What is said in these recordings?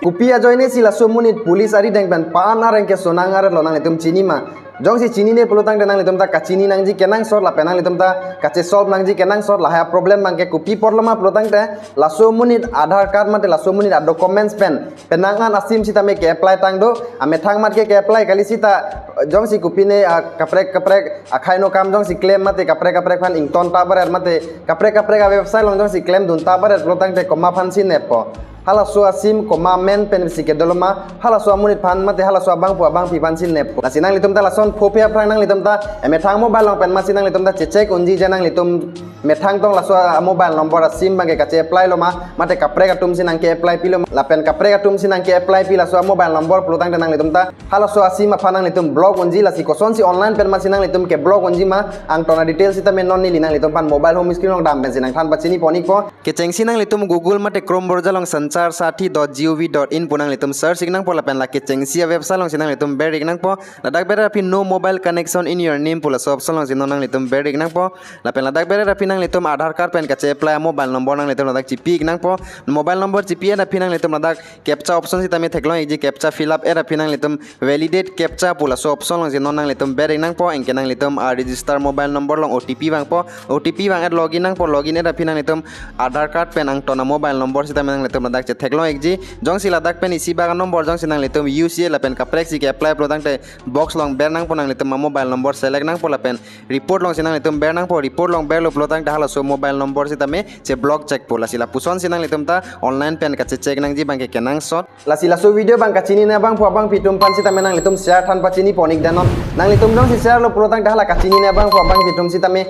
Kupia join sila sumunit pulis ari dengban pana rengke sonangar lo nang litum cini ma jong si cini ne pelutang denang litum ta Kacheni Nangji Kenangsot la penang litum ta Kache solve Nangji Kenangsot la ha problem mangke kupi porlama pelutang te la sumunit Aadhaar card mate la sumunit documents penangan asim sita me ke apply tang do ame thang mat ke apply kali sita jong si kupi ne kaprek akhai no kam jong si claim mate kaprek fan ington ta barer mate kaprek website long jong si claim dun ta barer pelutang te koma fan sin nepo hala so asim koma men pen sike doloma hala so amunit pan mate hala so abang pu abang pi pan sin nep la sinang litum ta la son phopia prang nang litum ta emethang mobile long pen masinang litum ta chechek unji janang litum methang tong la so mobile number asim bangke kache apply loma mate kapre katum sinang ke apply pilo la pen kapre katum sinang ke apply pi la so mobile number plutang denang litum ta hala so asim apanang litum blog unji la si koson si online pen masinang litum ke blog unji ma ang tona details ita men non ni linang litum pan mobile home screen long dam pen sinang than pachini ponik po ke cheng sinang litum google mate chrome browser long sansar-sati.gov.in punang litum search ignang po lapen laki cengsia website long sinang litum ber ignang po ladak bera rapi no mobile connection in your name pula so option long sinong litum ber ignang po lapen ladak bera rapi nang litum Aadhaar card pen kache apply mobile number nang litum ladak cipi ignang po mobile number cipi ada pinang litum ladak captcha option sita me theklong iji captcha fill up era pinang litum validate captcha pula so option long sinong nang litum ber ignang po engke nang litum register mobile number long OTP bang po OTP bang ad login nang po login era pinang litum Aadhaar card pen ang tona mobile number sita menang litum ladak che theklong ekji jong sila dak pen isi bagan nomor jong sinang litum UCA la pen kaprek si ke apply plotang te box long ber nang ponang litum mobile number select nang pola pen report long sinang litum ber nang po report long ber lo plotang ta hala so mobile number sita me che block check pola sila puson sinang litum ta online pen ka che check nang ji bangke Kenangsot la sila so video bang Kacheni na bang po abang pitum pan sita menang litum share than pachini ponik danon nang litum jong si share lo plotang ta hala Kacheni na bang po abang pitum sita me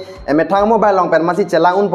thang mobile long pen masi chelang un